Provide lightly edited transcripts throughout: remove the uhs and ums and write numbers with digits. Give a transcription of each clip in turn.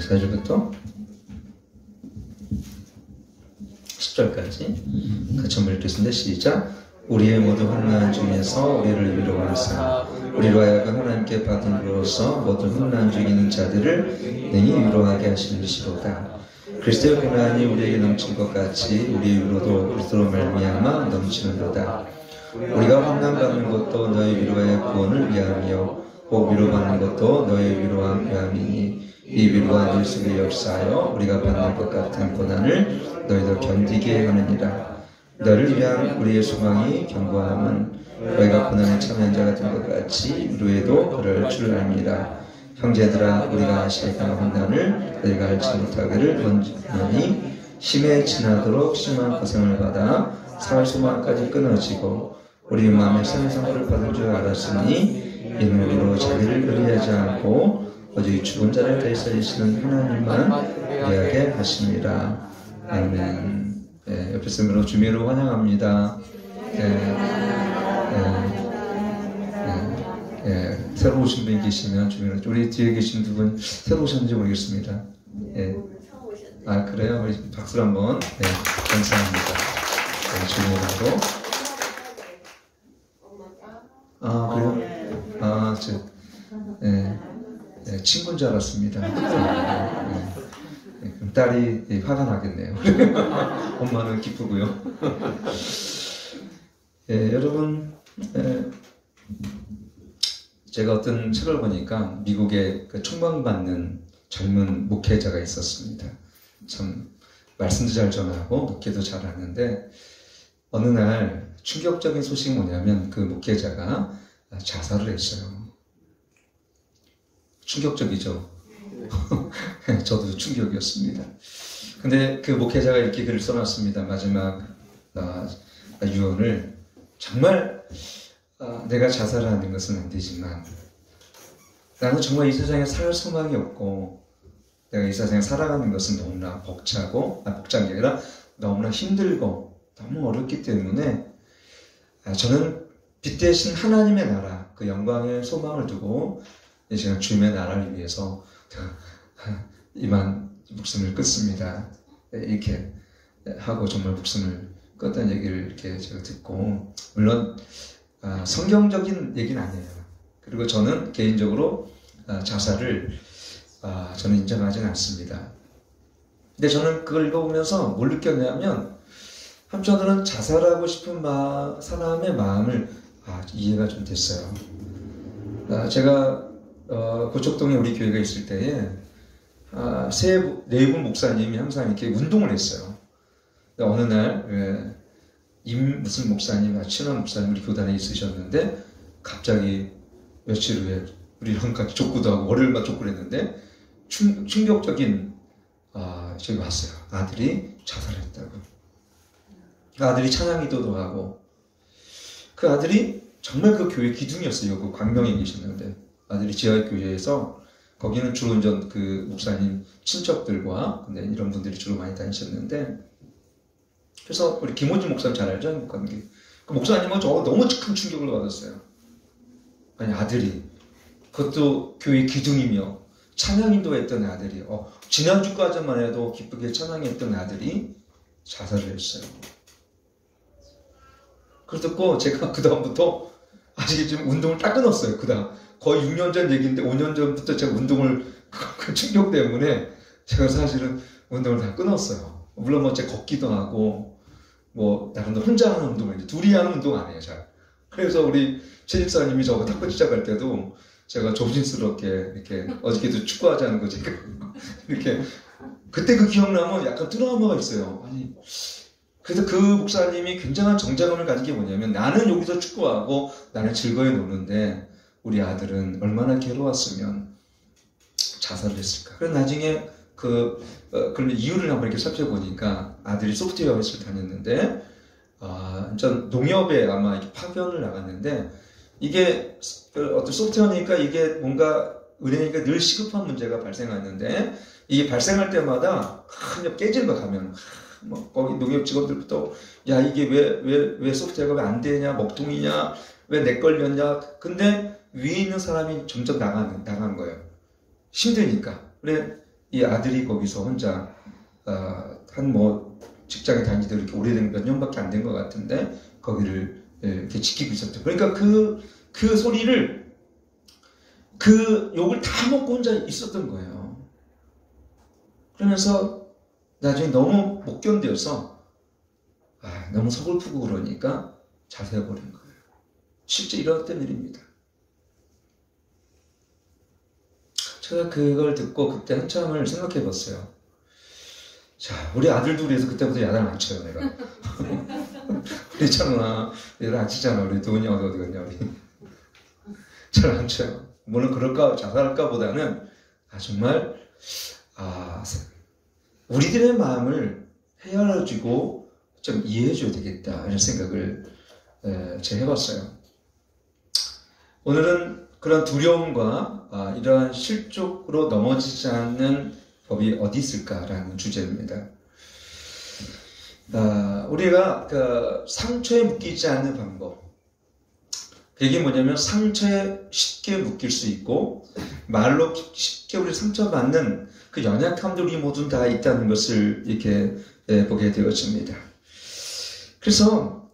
4절부터 10절까지 같이 한번 읽겠습니다. 시작. 우리의 모든 환난 중에서 우리를 위로하사 우리로 하여금 하나님께 받음으로써 모든 환난 중에 있는 자들을 능히 위로하게 하시는 것이로다. 그리스도의 고난이 우리에게 넘친 것 같이 우리의 위로도 그리스도로 말미암아 넘치는도다. 우리가 환난받는 것도 너의 위로의 구원을 위함이요 꼭 위로받는 것도 너의 위로함이니 이 위로가 너희 속에 역사하여 우리가 받는 것 같은 고난을 너희도 견디게 하느니라. 너를 위한 우리의 소망이 견고함은 너희가 고난에 참여한 자가 된 것 같이 위로에도 그럴 줄 압니다. 형제들아, 우리가 시행한 환난을 너희가 알지 못하기를 원하니 심에 지나도록 심한 고생을 받아 사할 소망까지 끊어지고 우리 마음에 생성을 받은 줄 알았으니 이는 우리로 자기를 의뢰하지 않고 오직 죽은 자를 다시 살리시는 하나님만 의뢰하게 하십니다. 아멘. 네, 옆에 분으로 주미로 환영합니다. 새로 오신 분 계시면 주미로, 우리 뒤에 계신 두 분 새로 오셨는지 모르겠습니다. 아, 그래요? 우리 박수를 한번. 감사합니다. 주미로. 아, 그래요? 친구인 줄 알았습니다. 그럼 딸이 화가 나겠네요. 엄마는 기쁘고요. 여러분, 제가 어떤 책을 보니까 미국에 총망받는 젊은 목회자가 있었습니다. 참 말씀도 잘 전하고 목회도 잘하는데 어느 날 충격적인 소식이 뭐냐면 그 목회자가 자살을 했어요. 충격적이죠. 저도 충격이었습니다. 근데 그 목회자가 이렇게 글을 써놨습니다. 마지막 유언을 정말 내가 자살하는 것은 안 되지만 나는 정말 이 세상에 살 소망이 없고 내가 이 세상에 살아가는 것은 너무나 벅찬 게 아니라 너무나 힘들고 너무 어렵기 때문에 저는 빛 대신 하나님의 나라 그 영광의 소망을 두고 이 시간 주님의 나라를 위해서 이만 목숨을 끊습니다. 이렇게 하고 정말 목숨을 껐다는 얘기를 이렇게 제가 듣고 물론 성경적인 얘기는 아니에요. 그리고 저는 개인적으로 자살을 저는 인정하지는 않습니다. 근데 저는 그걸 읽어보면서 뭘 느꼈냐면 한편으로는 자살하고 싶은 사람의 마음을 이해가 좀 됐어요. 제가 고척동에 우리 교회가 있을 때에 네 분 목사님이 항상 이렇게 운동을 했어요. 어느 날 무슨 목사님, 친한 목사님 우리 교단에 있으셨는데 갑자기 며칠 후에 우리랑 같이 족구도 하고 월요일만 족구를 했는데 충격적인 저기 왔어요. 아들이 자살했다고. 아들이 찬양기도도 하고 그 아들이 정말 그 교회 기둥이었어요. 그 광명에 계셨는데 아들이 지하교회에서 거기는 주로 이제 그 목사님 친척들과 근데 이런 분들이 주로 많이 다니셨는데 그래서 우리 김호준 목사님 잘 알죠? 그 목사님은 저거 너무 큰 충격을 받았어요. 아니 아들이 그것도 교회 기둥이며 찬양인도 했던 아들이 지난주까지만 해도 기쁘게 찬양했던 아들이 자살을 했어요. 그렇고 제가 그 다음부터 아시겠지만 운동을 딱 끊었어요. 그 다음 거의 6년 전 얘기인데 5년 전부터 제가 운동을 그 충격 때문에 제가 사실은 운동을 다 끊었어요. 물론 뭐 제가 걷기도 하고 뭐 나름대로 혼자 하는 운동을 둘이 하는 운동 안 해요. 잘. 그래서 우리 최 집사님이 저거 탁구 시작할 때도 제가 조심스럽게 이렇게 어저께도 축구하자는 거 제가 이렇게 그때 그 기억나면 약간 트라우마가 있어요. 아니 그래서 그 목사님이 굉장한 정장을 가진 게 뭐냐면 나는 여기서 축구하고 나는 즐거이 노는데 우리 아들은 얼마나 괴로웠으면 자살을 했을까. 그래서 나중에 그 이유를 한번 이렇게 살펴보니까 아들이 소프트웨어 회사를 다녔는데 전 농협에 아마 이렇게 파견을 나갔는데 이게 어떤 소프트웨어니까 이게 뭔가 은행이니까 늘 시급한 문제가 발생하는데 이게 발생할 때마다 그냥 깨지는 거 가면 뭐 거기 농협 직원들부터 야 이게 왜 소프트웨어가 왜 안 되냐 먹통이냐 왜 내 걸렸냐 근데 위에 있는 사람이 점점 나간 거예요. 힘드니까. 그래 이 아들이 거기서 혼자 한 뭐 직장에 다닌 지도 이렇게 오래된 몇 년밖에 안 된 것 같은데 거기를 이렇게 지키고 있었죠. 그러니까 그 소리를 그 욕을 다 먹고 혼자 있었던 거예요. 그러면서 나중에 너무 못 견뎌서 너무 서글프고 그러니까 자수해버린 거예요. 실제 일어났던 일입니다. 제가 그걸 듣고 그때 한참을 생각해 봤어요. 자, 우리 아들도 그래서 그때부터 야단 안 쳐요, 내가. 그랬잖아. 얘들 안 치잖아. 우리 도훈이 형 어디 갔냐, 우리. 잘 안 쳐요. 물론 그럴까, 자살할까 보다는, 정말, 우리들의 마음을 헤아려주고 좀 이해해줘야 되겠다. 이런 생각을 제가 해봤어요. 오늘은 그런 두려움과 이러한 실족으로 넘어지지 않는 법이 어디 있을까라는 주제입니다. 우리가 그 상처에 묶이지 않는 방법. 그게 뭐냐면 상처에 쉽게 묶일 수 있고 말로 쉽게 우리 상처받는 그 연약함들 우리 모두 다 있다는 것을 이렇게 보게 되어집니다. 그래서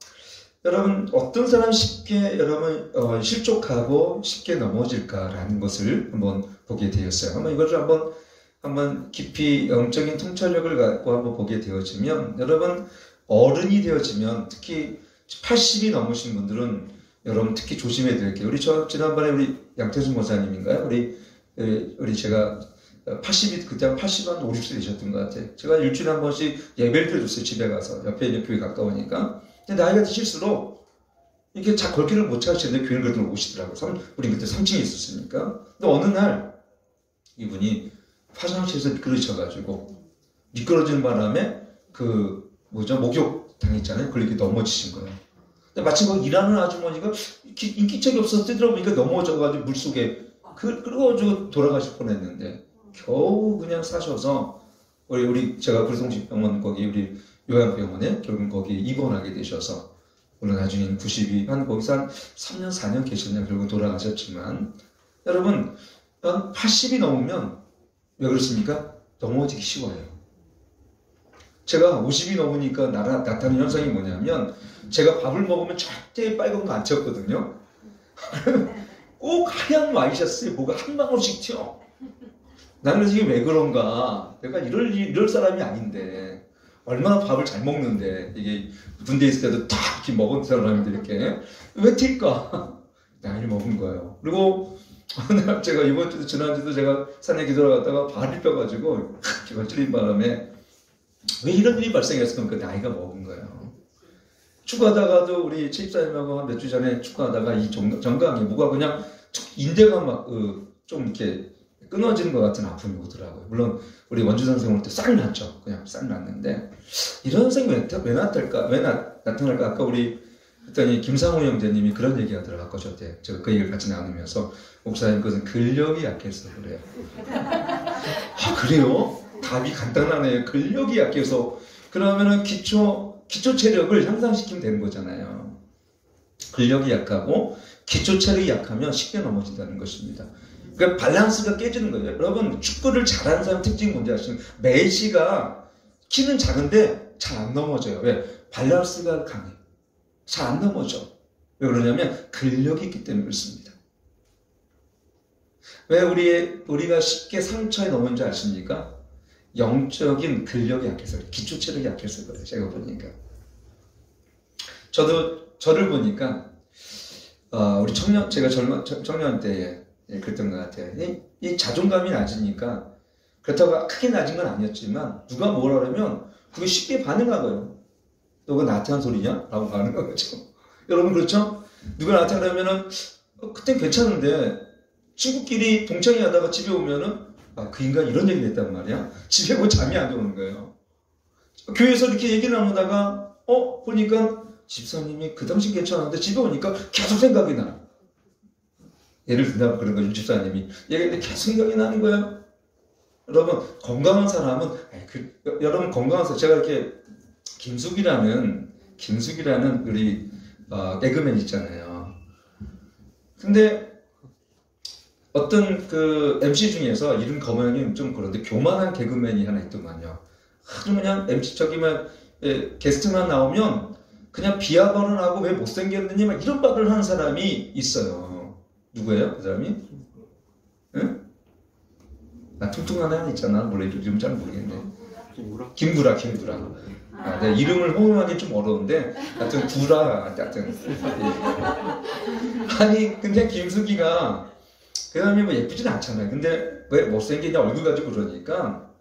여러분 어떤 사람 쉽게 여러분 실족하고 쉽게 넘어질까라는 것을 한번 보게 되었어요. 한번 이것을 한번 깊이 영적인 통찰력을 갖고 한번 보게 되어지면 여러분 어른이 되어지면 특히 80이 넘으신 분들은 여러분 특히 조심해야 될 게 우리 지난번에 우리 양태준 목사님인가요? 우리 제가 80이 그때 한 80한 5, 60세 되셨던 것 같아요. 제가 일주일에 한 번씩 예배를 드렸어요. 집에 가서 옆에 있는 교회 가까우니까. 근데 나이가 드실수록 이게 걸기를 못 찾으시는데 교회를 그래도 오시더라고요. 우리 그때 3층에 있었으니까. 근데 어느 날 이분이 화장실에서 미끄러지셔가지고 미끄러지는 바람에 목욕 당했잖아요. 그렇게 넘어지신 거예요. 근데 마침 거기 일하는 아주머니가 인기척이 없어서 뛰더라보니까 넘어져가지고 물속에 그러고 돌아가실 뻔했는데 겨우 그냥 사셔서 제가 구리동식병원 거기 우리 요양병원에 결국 거기 입원하게 되셔서 물론 나중에는 92 거기서 한 3년 4년 계셨냐 결국 돌아가셨지만 여러분 80이 넘으면 왜 그렇습니까? 넘어지기 쉬워요. 제가 50이 넘으니까 나타나는 현상이 뭐냐면 제가 밥을 먹으면 절대 빨간 거 안 튀었거든요. 꼭 하얀 와이셔츠에 뭐가 한 방울씩 튀어. 나는 이게 왜 그런가? 내가 이럴 사람이 아닌데 얼마나 밥을 잘 먹는데 이게 군대에 있을 때도 딱 이렇게 먹은 사람인데 이렇게 왜 튈까? 나이를 먹은 거예요. 그리고 제가 이번 주도 지난주도 제가 산에 기도를 갔다가 발이 뼈가지고 기가 찔린 바람에 왜 이런 일이 발생했을까? 그 나이가 먹은 거예요. 축구하다가도 우리 체입사님하고 몇 주 전에 축구하다가 이 정강이 뭐가 그냥 인대가 막 좀 이렇게 끊어지는 것 같은 아픔이 오더라고요. 물론 우리 원주 선생님 올 때 싹 났죠. 그냥 싹 났는데 이런 선생님이 왜 나타날까? 아까 우리 그랬더니 김상호 형제님이 그런 얘기 하더라고요. 아까 저때 제가 그 얘기를 같이 나누면서 목사님 그것은 근력이 약해서 그래요. 그래요? 답이 간단하네요. 근력이 약해서 그러면은 기초 체력을 향상시키면 되는 거잖아요. 근력이 약하고 기초 체력이 약하면 쉽게 넘어진다는 것입니다. 그러니까 밸런스가 깨지는 거예요. 여러분 축구를 잘하는 사람 특징이 뭔지 아시죠? 메시가 키는 작은데 잘 안 넘어져요. 왜? 밸런스가 강해. 잘 안 넘어져. 왜 그러냐면 근력이 있기 때문에 그렇습니다. 왜 우리가 쉽게 상처에 넘어진 줄 아십니까? 영적인 근력이 약해서 기초 체력이 약해서 그래요. 제가 보니까 저를 보니까 우리 제가 청년 때에 그랬던 것 같아요. 이 자존감이 낮으니까 그렇다고 크게 낮은 건 아니었지만 누가 뭐라 그러면 그게 쉽게 반응하고요. 너가 나한테 한 소리냐? 라고 반응하죠. 여러분 그렇죠? 누가 나한테 그러면은 그땐 괜찮은데 친구끼리 동창회 하다가 집에 오면은 그 인간 이런 얘기를 했단 말이야. 집에 오면 잠이 안 오는 거예요. 교회에서 이렇게 얘기를 나누다가 보니까 집사님이 그 당시 괜찮았는데 집에 오니까 계속 생각이 나. 예를 든다면 그런 거죠. 집사님이 얘기했는데 계속 생각이 나는 거예요. 여러분 건강한 사람은 여러분 건강한 사람 제가 이렇게 김숙이라는 우리 개그맨 있잖아요. 근데 어떤 그 MC 중에서 이름 거명이 좀 그런데 교만한 개그맨이 하나 있더만요. 아주 그냥 MC 저기만 게스트만 나오면 그냥 비하 발언하고 왜 못생겼느니 막 이런 말을 하는 사람이 있어요. 누구예요? 그 사람이? 응? 나 퉁퉁한 애 있잖아. 몰라 이름 잘 모르겠네. 김구라. 아, 내 이름을 호명하기 좀 어려운데 하여튼 구라 하여튼 아니 근데 김숙이가 그 사람이 뭐 예쁘진 않잖아요. 근데 왜 못생기냐 얼굴 가지고 그러니까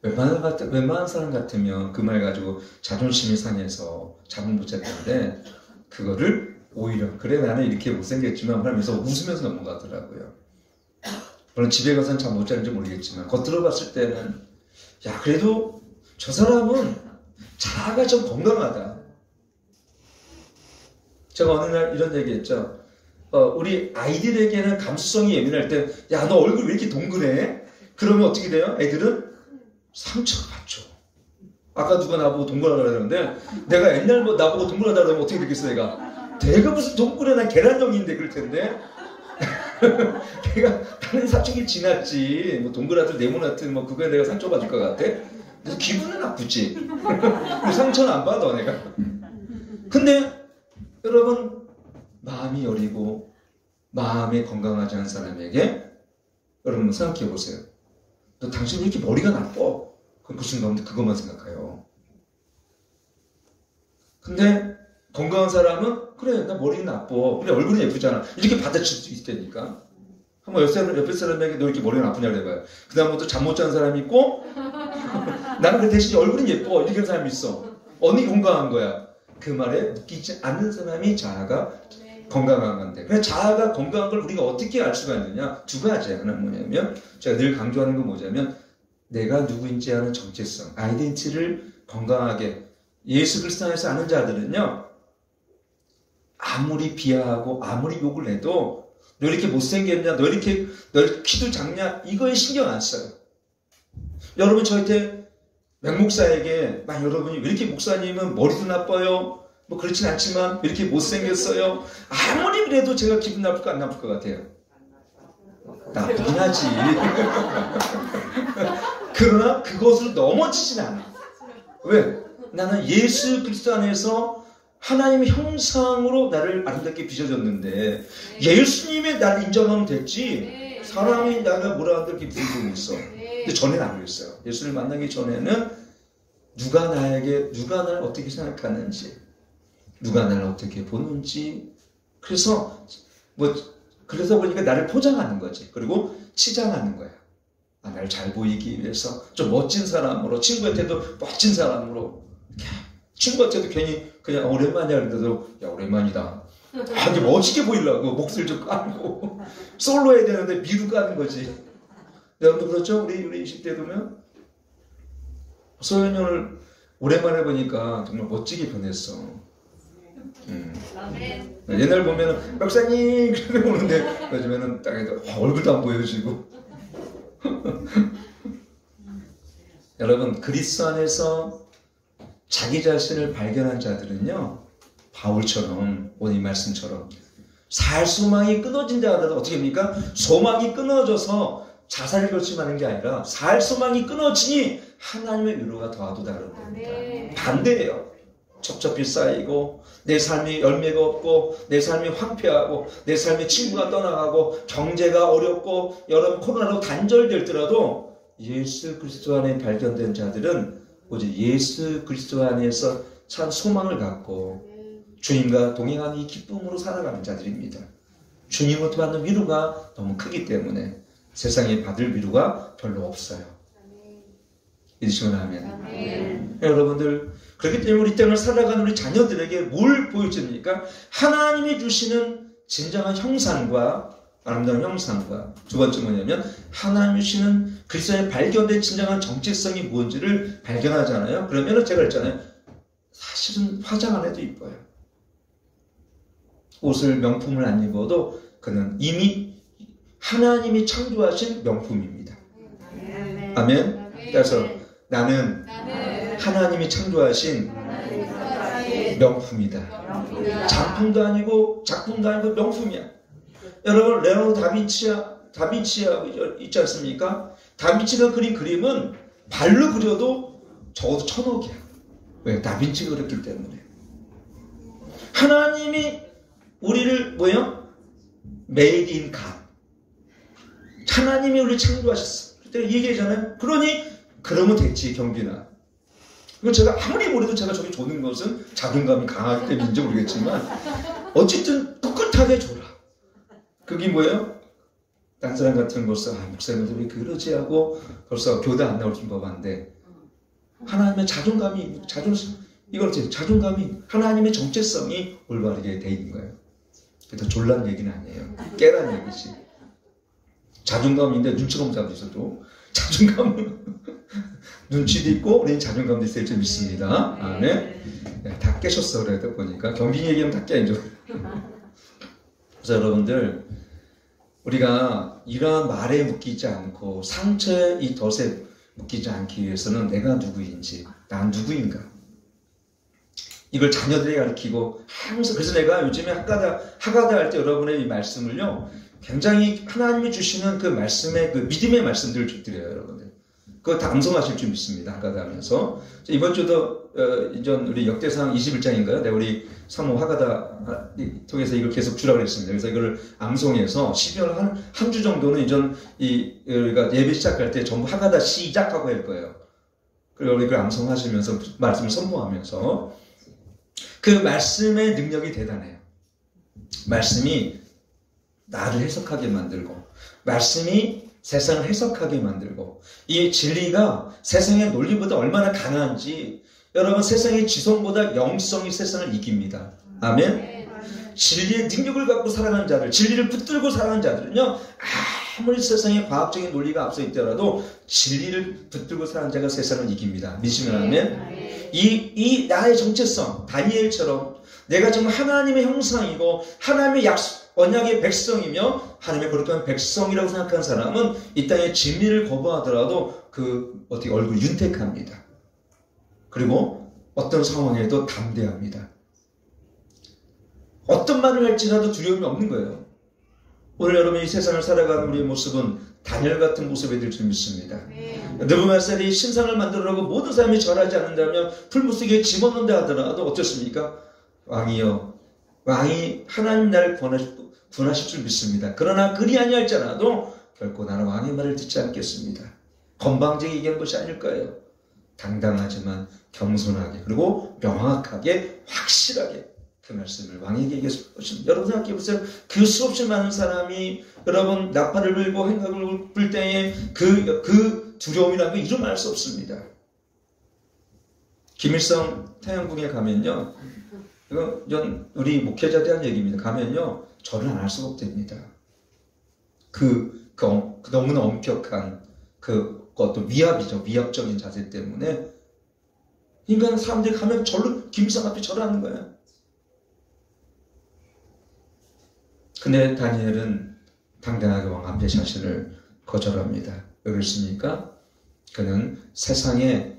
웬만한 사람 같으면 그 말 가지고 자존심이 상해서 잠을 못 잤는데 그거를 오히려 그래 나는 이렇게 못생겼지만 하면서 웃으면서 넘어가더라고요. 물론 집에 가서는 잠 못 자는지 모르겠지만 겉으로 봤을 때는 야 그래도 저 사람은 자아가 좀 건강하다. 제가 어느 날 이런 얘기했죠. 우리 아이들에게는 감수성이 예민할 때 야 너 얼굴 왜 이렇게 동그래? 그러면 어떻게 돼요? 애들은 상처가 받죠. 아까 누가 나보고 동그라다 그러는데 내가 옛날 나보고 동그라다 그러면 어떻게 됐겠어 내가? 내가 무슨 동그래 난 계란형인데 그럴 텐데 내가 다른 사춘기 지났지 뭐 동그랗든 네모나든 뭐 그거에 내가 상처받을 것 같아? 그래서 기분은 나쁘지. 상처는 안 받아 내가. 근데 여러분 마음이 여리고 마음이 건강하지 않은 사람에게 여러분 생각해 보세요. 너 당신 왜 이렇게 머리가 나빠? 그럼 그 순간 그것만 생각해요. 근데 건강한 사람은 그래 나 머리 나빠. 근데 얼굴은 예쁘잖아. 이렇게 받아칠 수 있다니까. 한번 옆에 사람에게 너 이렇게 머리가 나쁘냐 그래봐요. 그 다음부터 잠 못 자는 사람이 있고 나는 그 대신 얼굴은 예뻐 이렇게 하는 사람이 있어. 어느 게 건강한 거야? 그 말에 웃기지 않는 사람이 자아가 건강한 건데. 그래서 자아가 건강한 걸 우리가 어떻게 알 수가 있느냐? 두 가지. 하나는 뭐냐면 제가 늘 강조하는 건 뭐냐면 내가 누구인지 아는 정체성, 아이덴티티를 건강하게 예수 그리스도 안에서 아는 자들은요. 아무리 비하하고 아무리 욕을 해도 너 이렇게 못생겼냐, 너 키도 작냐 이거에 신경 안 써요. 여러분 저한테 맹목사에게 막 여러분이 왜 이렇게 목사님은 머리도 나빠요? 뭐 그렇진 않지만 왜 이렇게 못생겼어요? 아무리 그래도 제가 기분 나쁠까 안 나쁠 것 같아요? 나쁘긴 하지. 그러나 그것을 넘어지진 않아. 왜? 나는 예수 그리스도 안에서 하나님의 형상으로 나를 아름답게 빚어줬는데 예수님의 나를 인정하면 됐지 사람이 나가 뭐라 하는 게 무슨 소용이 있어. 근데 전에는 안 그랬어요. 예수를 만나기 전에는 누가 나를 어떻게 생각하는지 누가 나를 어떻게 보는지 그래서 보니까 나를 포장하는 거지. 그리고 치장하는 거야. 나를 잘 보이기 위해서 좀 멋진 사람으로 친구한테도 멋진 사람으로 친구한테도 괜히 그냥 오랜만이야 그런데도 야 오랜만이다. 아주 멋지게 보이려고 목소리 좀 까고 솔로 해야 되는데 미루 까는 거지. 여러분도 그렇죠? 우리 20대 보면 소연이 오늘 오랜만에 보니까 정말 멋지게 변했어. 옛날 보면은 박사님 그렇게 보는데 요즘에는 딱 해도 얼굴도 안 보여지고. 여러분 그리스도 안에서 자기 자신을 발견한 자들은요 바울처럼 오늘 이 말씀처럼 살 소망이 끊어진 자들은 어떻게 합니까? 소망이 끊어져서 자살을 결심하는 게 아니라 살 소망이 끊어지니 하나님의 위로가 더하도다 그런 겁니다. 반대예요. 첩첩이 쌓이고 내 삶이 열매가 없고 내 삶이 황폐하고 내 삶에 친구가 떠나가고 경제가 어렵고 여러분 코로나로 단절될더라도 예수 그리스도 안에 발견된 자들은 오직 예수 그리스도 안에서 참 소망을 갖고 주님과 동행하는 이 기쁨으로 살아가는 자들입니다. 주님으로부터 받는 위로가 너무 크기 때문에 세상에 받을 위로가 별로 없어요. 믿으시면 아멘. 여러분들 그렇기 때문에 우리 땅을 살아가는 우리 자녀들에게 뭘 보여줍니까? 하나님이 주시는 진정한 형상과 아름다운 형상과 두 번째 뭐냐면 하나님이 주시는 그리스도에 발견된 진정한 정체성이 무엇인지를 발견하잖아요. 그러면 제가 했잖아요. 사실은 화장 안 해도 이뻐요. 옷을 명품을 안 입어도 그는 이미 하나님이 창조하신 명품입니다. 아멘. 그래서 나는 하나님이 창조하신 명품이다. 작품도 아니고 작품도 아니고 명품이야. 여러분 레오나르도 다빈치가 있지 않습니까? 다빈치가 그린 그림은 발로 그려도 적어도 1000억이야. 왜? 다빈치가 그렸기 때문에. 하나님이 우리를 뭐예요? Made in God. 하나님이 우리를 창조하셨어. 그때 얘기하잖아요. 그러면 됐지, 경빈아. 이거 제가 아무리 모르도 제가 저기 조는 것은 자존감이 강하기 때문인지 모르겠지만 어쨌든 꿋꿋하게 줘라. 그게 뭐예요? 딴 사람 같은 벌써 목사님들 왜 그러지 하고 벌써 교대 안 나올 법한데 하나님의 자존감이 이걸 자존감이 하나님의 정체성이 올바르게 돼 있는 거예요. 그래서 졸란 얘기는 아니에요. 깨란 얘기지. 자존감인데 눈치가 못 잡으셔도 자존감은 눈치도 있고 우리는 자존감도 있을 줄 믿습니다. 아멘. 네, 다 깨셨어 그래도 보니까 경빈이 얘기하면 다 깨인 줄. 그래서 여러분들 우리가 이러한 말에 묶이지 않고 상처의 이 덫에 묶이지 않기 위해서는 내가 누구인지 난 누구인가 이걸 자녀들에게 가르치고 항상 그래서 내가 요즘에 하가다 할 때 여러분의 이 말씀을요 굉장히 하나님이 주시는 그 말씀의 그 믿음의 말씀들을 드려요 여러분들. 그거 다 암송하실 줄 믿습니다. 하가다 하면서 이번 주도 이전 우리 역대상 21장인가요? 네, 우리 사모 하가다 통해서 이걸 계속 주라고 했습니다. 그래서 이걸 암송해서 12월 한 주 정도는 이전 우리가 예배 시작할 때 전부 하가다 시작하고 할 거예요. 그리고 우리 그걸 암송하시면서 말씀을 선포하면서 그 말씀의 능력이 대단해요. 말씀이 나를 해석하게 만들고 말씀이 세상을 해석하게 만들고 이 진리가 세상의 논리보다 얼마나 강한지 여러분 세상의 지성보다 영성이 세상을 이깁니다. 아멘. 진리의 능력을 갖고 살아가는 자들 진리를 붙들고 살아가는 자들은요 아무리 세상의 과학적인 논리가 앞서 있더라도 진리를 붙들고 살아가는 자가 세상을 이깁니다. 믿으시면 아멘. 이 나의 정체성 다니엘처럼 내가 정말 하나님의 형상이고 하나님의 언약의 백성이며 하나님의 거룩한 백성이라고 생각하는 사람은 이 땅에 진리를 거부하더라도 그 어떻게 얼굴 윤택합니다. 그리고 어떤 상황에도 담대합니다. 어떤 말을 할지라도 두려움이 없는 거예요. 오늘 여러분 이 세상을 살아가는 우리의 모습은 다니엘 같은 모습이 될 줄 믿습니다. 느부갓네살이 신상을 만들으라고 모든 사람이 절하지 않는다면 풀무속에 집어넣는다 하더라도 어떻습니까? 왕이여 왕이 하나님 나를 구원하실 줄 믿습니다. 그러나 그리 아니할지라도 결코 나는 왕의 말을 듣지 않겠습니다. 건방지게 얘기한 것이 아닐 거예요. 당당하지만 겸손하게 그리고 명확하게 확실하게 그 말씀을 왕에게 얘기했을 것입니다. 여러분 생각해 보세요. 그 수없이 많은 사람이 여러분 나팔을 불고 행각을 불 때에 그 두려움이라는 거 이루말할 수 없습니다. 김일성 태양궁에 가면요. 이건 우리 목회자에 대한 얘기입니다. 가면요. 절을 안 할 수가 없답니다. 그 너무나 엄격한 어떤 위압이죠. 위압적인 자세 때문에 그러니까 사람들이 가면 김일성 앞에 절을 하는 거예요. 근데 다니엘은 당당하게 왕 앞에 자신을 거절합니다. 왜 그렇습니까? 그는 세상에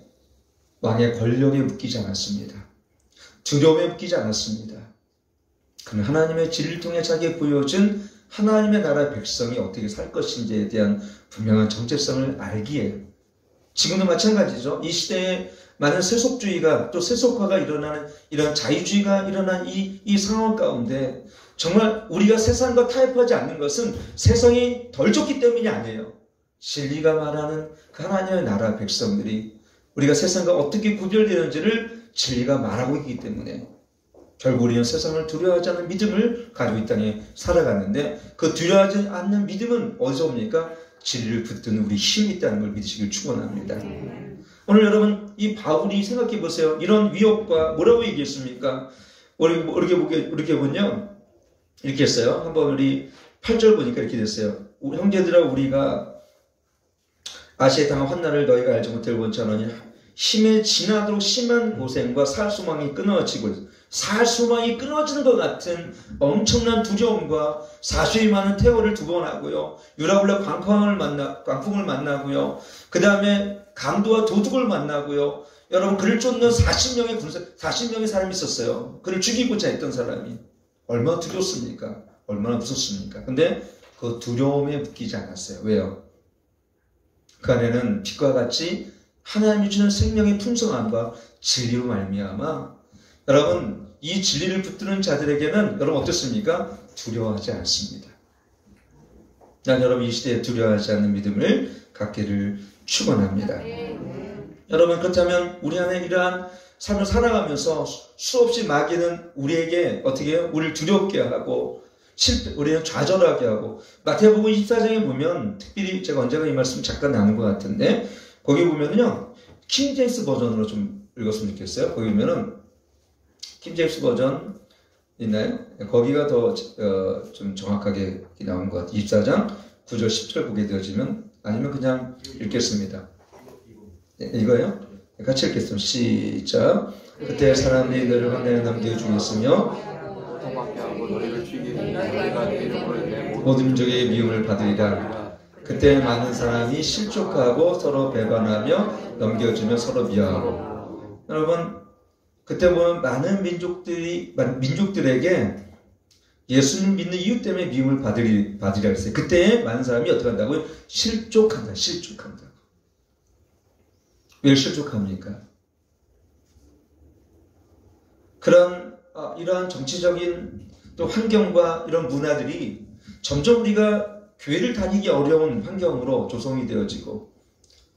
왕의 권력에 묶이지 않았습니다. 두려움에 묶이지 않았습니다. 그는 하나님의 진리를 통해 자기에 보여준 하나님의 나라의 백성이 어떻게 살 것인지에 대한 분명한 정체성을 알기에 지금도 마찬가지죠. 이 시대에 많은 세속주의가 또 세속화가 일어나는 이런 자유주의가 일어난 이 상황 가운데 정말 우리가 세상과 타협하지 않는 것은 세상이 덜 좋기 때문이 아니에요. 진리가 말하는 그 하나님의 나라 백성들이 우리가 세상과 어떻게 구별되는지를 진리가 말하고 있기 때문에 결국 우리는 세상을 두려워하지 않는 믿음을 가지고 이 땅에 살아가는데 그 두려워하지 않는 믿음은 어디서 옵니까? 진리를 붙드는 우리 힘이 있다는 걸 믿으시길 축원합니다. 오늘 여러분 이 바울이 생각해 보세요. 이런 위협과 뭐라고 얘기했습니까? 이렇게 보면요. 이렇게 했어요. 한번 우리 8절 보니까 이렇게 됐어요. 형제들아 우리가 아시아에 당한 환난을 너희가 알지 못할 원치 않으니 힘에 지나도록 심한 고생과 살수망이 끊어지는 것 같은 엄청난 두려움과 사수이 많은 태월을 2번 하고요. 유라굴라 광풍을 만나고요. 그 다음에 강도와 도둑을 만나고요. 여러분 그를 쫓는 40명의 사람이 있었어요. 그를 죽이고자 했던 사람이 얼마나 두렵습니까? 얼마나 무섭습니까? 근데 그 두려움에 묶이지 않았어요. 왜요? 그 안에는 빛과 같이 하나님이 주는 생명의 풍성함과 진리로 말미암아 여러분 이 진리를 붙드는 자들에게는 여러분 어떻습니까? 두려워하지 않습니다. 난 여러분 이 시대에 두려워하지 않는 믿음을 갖기를 축원합니다. 여러분 그렇다면 우리 안에 이러한 삶을 살아가면서 수없이 마귀는 우리에게 어떻게 해요? 우리를 두렵게 하고 우리는 좌절하게 하고 마태복음 24장에 보면 특별히 제가 언젠가 이 말씀 잠깐 나눈 것 같은데 거기 보면은요 킹제임스 버전으로 좀 읽었으면 좋겠어요. 거기 보면은 킹제임스 버전 있나요? 거기가 더 좀 정확하게 나온 것 같아요. 24장 9절 10절 보게 되어지면 아니면 그냥 읽겠습니다. 이거요? 같이 읽겠습니다. 시작. 그때 사람들이 너를 황량에 남겨주겠으며 모든 민족의 미움을 받으리라. 그때 많은 사람이 실족하고 서로 배반하며 넘겨주며 서로 미워하고. 여러분 그때 보면 많은 민족들에게 예수님 믿는 이유 때문에 미움을 받으리라 했어요. 그때 많은 사람이 어떻게 한다고요? 실족한다. 왜 실족합니까? 이러한 정치적인 또 환경과 이런 문화들이 점점 우리가 교회를 다니기 어려운 환경으로 조성이 되어지고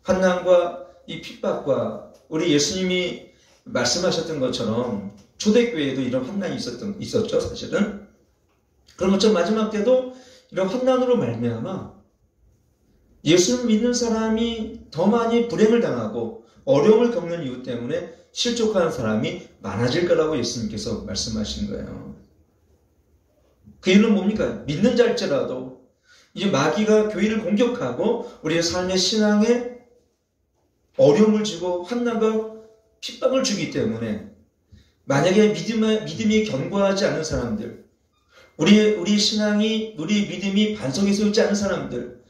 환난과 이 핍박과 우리 예수님이 말씀하셨던 것처럼 초대교회에도 이런 환난이 있었죠 사실은. 그런 것처럼 마지막 때도 이런 환난으로 말미암아 예수를 믿는 사람이 더 많이 불행을 당하고 어려움을 겪는 이유 때문에 실족하는 사람이 많아질 거라고 예수님께서 말씀하신 거예요. 그 이유는 뭡니까? 믿는 자일지라도 이제 마귀가 교회를 공격하고 우리의 삶의 신앙에 어려움을 주고 환난과 핍박을 주기 때문에 만약에 믿음이 견고하지 않은 사람들 우리 신앙이 우리 믿음이 반석에 세우지 않은 사람들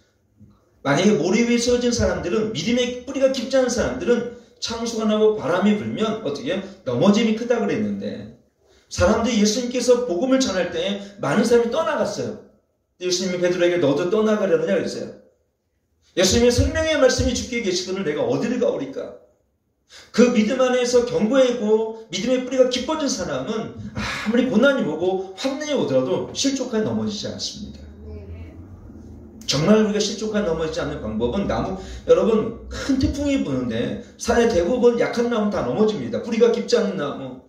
만약에 모래 위에 세워진 사람들은 믿음의 뿌리가 깊지 않은 사람들은 창수가 나고 바람이 불면 어떻게 해요? 넘어짐이 크다 그랬는데 사람들이 예수님께서 복음을 전할 때 많은 사람이 떠나갔어요. 예수님이 베드로에게 너도 떠나가려느냐 그랬어요. 예수님의 생명의 말씀이 주께 계시거늘 내가 어디를 가오리까? 그 믿음 안에서 견고하고 믿음의 뿌리가 깊어진 사람은 아무리 고난이 오고 환난이 오더라도 실족하게 넘어지지 않습니다. 정말 우리가 실족하게 넘어지지 않는 방법은 여러분 큰 태풍이 부는데 산의 대부분 약한 나무는 다 넘어집니다. 뿌리가 깊지 않은 나무,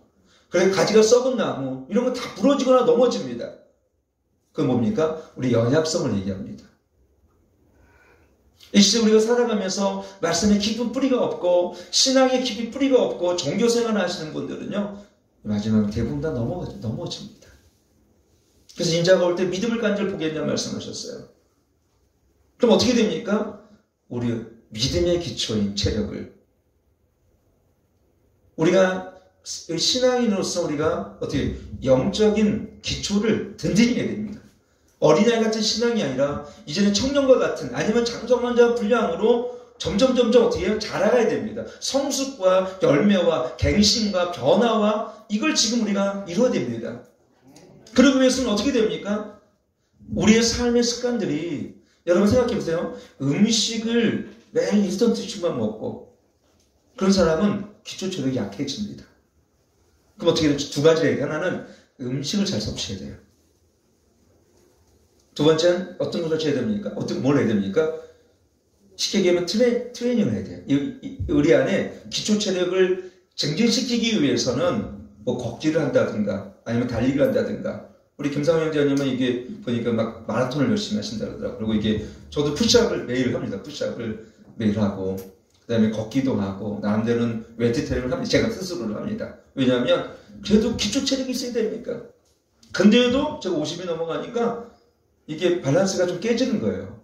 그래 가지가 썩은 나무 이런 거 다 부러지거나 넘어집니다. 그건 뭡니까? 우리 연약성을 얘기합니다. 이 시대 우리가 살아가면서 말씀에 깊은 뿌리가 없고 신앙에 깊이 뿌리가 없고 종교생활을 하시는 분들은요 마지막에 대부분 다 넘어집니다. 그래서 인자가 올 때 믿음을 간절 보겠냐 말씀하셨어요. 그럼 어떻게 됩니까? 우리 믿음의 기초인 체력을 우리가 신앙인으로서 우리가 어떻게 영적인 기초를 든든히 해야 됩니다. 어린아이 같은 신앙이 아니라 이제는 청년과 같은 아니면 장성한 분량으로 점점 어떻게 해요? 자라가야 됩니다. 성숙과 열매와 갱신과 변화와 이걸 지금 우리가 이루어야 됩니다. 그러기 위해서는 어떻게 됩니까? 우리의 삶의 습관들이 여러분 생각해 보세요. 음식을 매일 인스턴트식만 먹고 그런 사람은 기초 체력이 약해집니다. 그럼 어떻게 돼요? 두 가지를 얘기해요. 하나는 음식을 잘 섭취해야 돼요. 두 번째는 어떤 것을 해야 됩니까? 뭘 해야 됩니까? 쉽게 얘기하면 트레이닝을 해야 돼요. 우리 안에 기초 체력을 증진시키기 위해서는 뭐 걷기를 한다든가 아니면 달리기를 한다든가 우리 김상호 형제님은 이게 보니까 막 마라톤을 열심히 하신다 그러더라고요. 그리고 이게 저도 푸시업을 매일 합니다. 푸시업을 매일 하고 그 다음에 걷기도 하고 나름대로는 웨이트 트레이닝을 합니다. 제가 스스로를 합니다. 왜냐하면 그래도 기초 체력이 있어야 되니까. 근데도 제가 50이 넘어가니까 이게 밸런스가 좀 깨지는 거예요.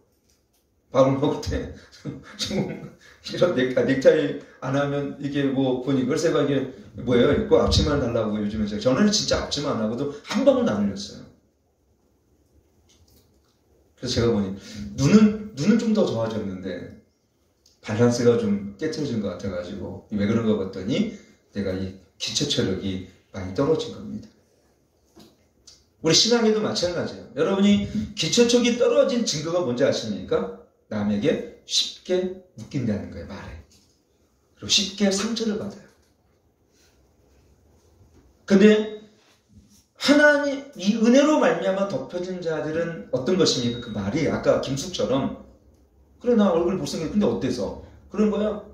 밥을 먹을 때 이런 넥타이 안 하면 이게 뭐 보니까 글쎄가 이게 뭐예요? 꼭 앞치마를 달라고 요즘에 저는 진짜 앞치마 안 하고도 한 방울도 안 흘렸어요. 그래서 제가 보니 눈은 좀 더 좋아졌는데 밸런스가 좀 깨트려진 것 같아가지고 왜 그런가 봤더니 내가 이 기초 체력이 많이 떨어진 겁니다. 우리 신앙에도 마찬가지예요. 여러분이 기초촉이 떨어진 증거가 뭔지 아십니까? 남에게 쉽게 웃긴다는 거예요. 말에. 그리고 쉽게 상처를 받아요. 근데 하나님 이 은혜로 말미암아 덮여진 자들은 어떤 것입니까? 그 말이 아까 김숙처럼 그래 나 얼굴 못생겼는데 어때서? 그런 거야.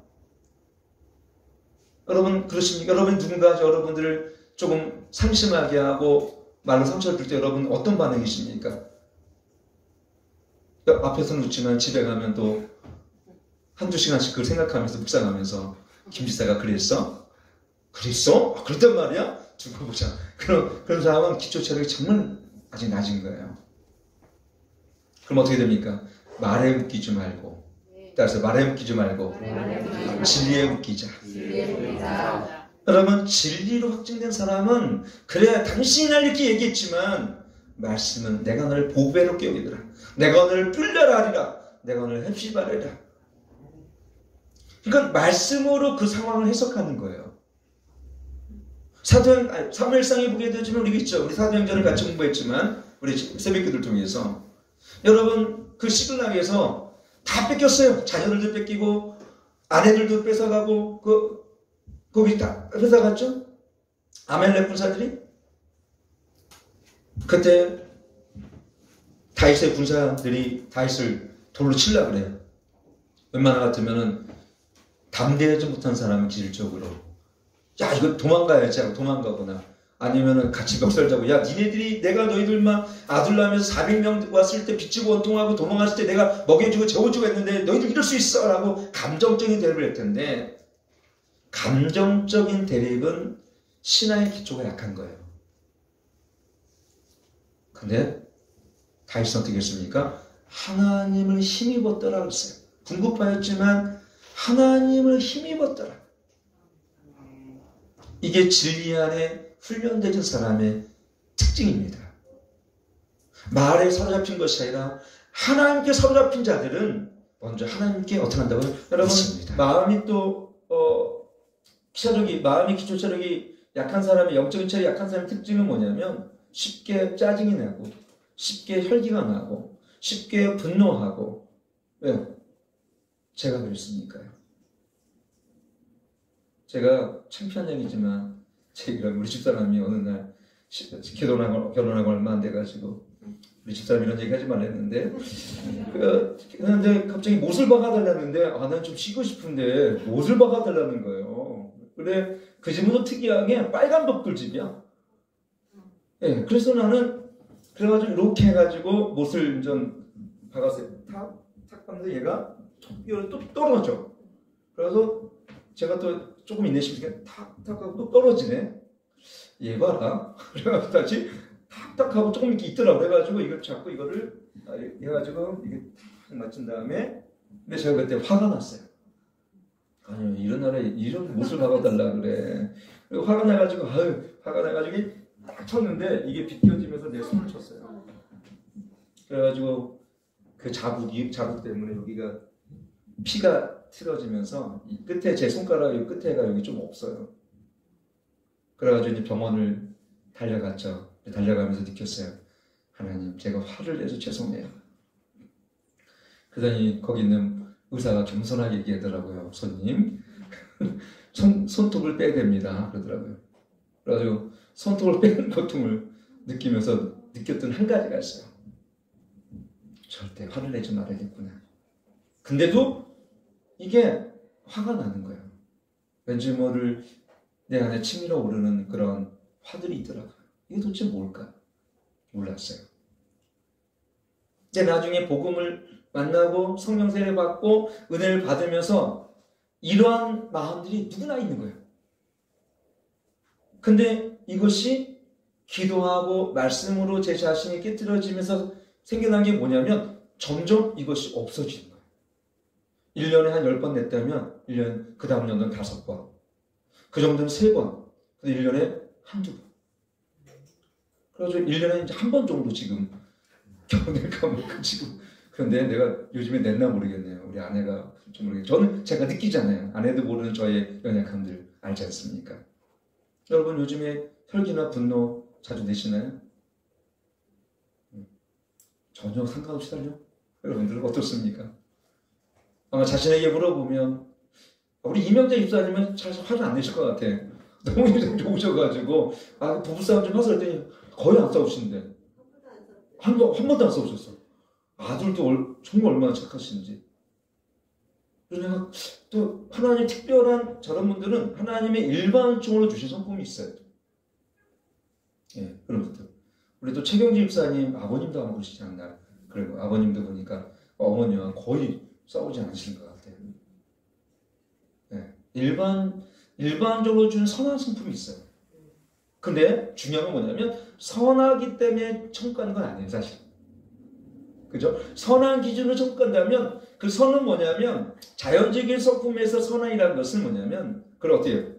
여러분 그렇습니까? 여러분 누군가 여러분들을 조금 상심하게 하고 말로 상처를 줄 때 여러분 어떤 반응이십니까? 앞에서는 웃지만 집에 가면 또 한두 시간씩 그걸 생각하면서 묵상하면서 김지사가 그랬어? 그랬어? 아, 그랬단 말이야? 두고 보자. 그런 사람은 기초 체력이 정말 아직 낮은 거예요. 그럼 어떻게 됩니까? 말에 웃기지 말고 따라서 말에 웃기지 말고 진리에 웃기자. 여러분 진리로 확증된 사람은 그래 당신이 날 이렇게 얘기했지만 말씀은 내가 너를 보배롭게 여기더라. 내가 너를 뿔려라 하리라. 내가 너를 헵시바래라. 그러니까 말씀으로 그 상황을 해석하는 거예요. 사무엘상에 보게 되지만 우리 있죠. 우리 사도행전을 같이 공부했지만 우리 새벽기도를 통해서 여러분 그 시글락에서 다 뺏겼어요. 자녀들도 뺏기고 아내들도 뺏어가고 거기 다 뺏어갔죠. 아멜렉 군사들이 그때 다윗의 군사들이 다윗을 돌로 치려고 그래요. 웬만하 같으면은 담대하지 못한 사람은 기질적으로 야 이거 도망가야지 하고 도망가거나 아니면은 같이 멱살잡고 야 니네들이 내가 너희들만 아들 낳으면서 400명 왔을 때 빚지고 원통하고 도망갔을 때 내가 먹여주고 재워주고 했는데 너희들 이럴 수 있어 라고 감정적인 대립을 할 텐데 감정적인 대립은 신앙의 기초가 약한 거예요. 근데 다윗은 어떻게 했습니까? 하나님을 힘입었더라 그랬어요. 궁극파였지만 하나님을 힘입었더라. 이게 진리 안에 훈련되는 사람의 특징입니다. 말에 사로잡힌 것이 아니라 하나님께 사로잡힌 자들은 먼저 하나님께 어떻게 한다고요? 여러분 맞습니다. 마음이 또 마음이 기초 체력이 약한 사람의 영적인 체력이 약한 사람의 특징은 뭐냐면 쉽게 짜증이 나고 쉽게 혈기가 나고 쉽게 분노하고 왜요? 제가 그랬으니까요. 제가 창피한 얘기지만 우리 집사람이 어느 날 결혼하고 얼마 안 돼가지고 우리 집사람이 이런 얘기 하지 말랬는데 그런데 갑자기 못을 박아달라는데 난 좀 쉬고 싶은데 못을 박아달라는 거예요. 그래 그 집은 또 특이하게 빨간 벽돌집이야. 예, 그래서 나는 그래가지고 이렇게 해가지고 못을 좀 박았어요. 탁 박는데 얘가 또 떨어져. 그래서 제가 또 조금 인내심있게 탁탁 하고 또 떨어지네. 얘 봐라. 그래가지고 다시 탁탁 하고 조금 이렇게 있더라고. 그래가지고 이걸 잡고 이거를 해가지고 이게 탁 맞춘 다음에 근데 제가 그때 화가 났어요. 아니 이런 날에 이런 못을 박아달라 그래. 그리고 화가 나가지고 딱 쳤는데 이게 비껴지면서 내 손을 쳤어요. 그래가지고 그 자국 때문에 여기가 피가 틀어지면서 이 끝에 제 손가락 이 끝에가 여기 좀 없어요. 그래가지고 이제 병원을 달려갔죠. 달려가면서 느꼈어요. 하나님 제가 화를 내서 죄송해요. 그러더니 거기 있는 의사가 겸손하게 얘기하더라고요. 손님 손톱을 빼야 됩니다. 그러더라고요. 그래가지고 손톱을 빼는 고통을 느끼면서 느꼈던 한 가지가 있어요. 절대 화를 내지 말아야겠구나. 근데도 이게 화가 나는 거예요. 왠지 모를 내 안에 치밀어 오르는 그런 화들이 있더라고요. 이게 도대체 뭘까? 몰랐어요. 근데 나중에 복음을 만나고 성령 세례 받고 은혜를 받으면서 이러한 마음들이 누구나 있는 거예요. 근데 이것이 기도하고 말씀으로 제 자신이 깨트려지면서 생겨난 게 뭐냐면 점점 이것이 없어지는 거예요. 1년에 한 10번 냈다면 1년 그 다음 년도는 5번 그 정도는 3번 근데 1년에 한두 번 그래서 1년에 이제 한 번 정도 지금 결혼을 까먹고 지금 그런데 내가 요즘에 냈나 모르겠네요. 우리 아내가 좀 모르겠어요. 저는 제가 느끼잖아요. 아내도 모르는 저의 연약함들 알지 않습니까? 여러분 요즘에 혈기나 분노 자주 내시나요? 전혀 상관없이 달려. 여러분들은 어떻습니까? 아마 자신에게 물어보면 우리 이명자 입사님은 잘 화를 안 내실 것 같아. 너무 인상 좋으셔가지고 부부싸움 좀 하세요 했더니 거의 안 싸우시는데 한 번도 안 싸우셨어. 아들도 정말 얼마나 착하신지. 그러면 또 하나님 특별한 저런 분들은 하나님의 일반적으로 주신 성품이 있어요. 예, 그런 것들. 우리 또 최경지 집사님 아버님도 아마 그러시지 않나. 그리고 아버님도 보니까 어머니와 거의 싸우지 않으시는 것 같아요. 예, 일반적으로 주는 선한 성품이 있어요. 근데 중요한 건 뭐냐면 선하기 때문에 천국하는 건 아니에요, 사실. 그죠? 선한 기준으로 천국한다면 그 선은 뭐냐면 자연적인 성품에서 선한이라는 것은 뭐냐면 그걸 어떻게 해요?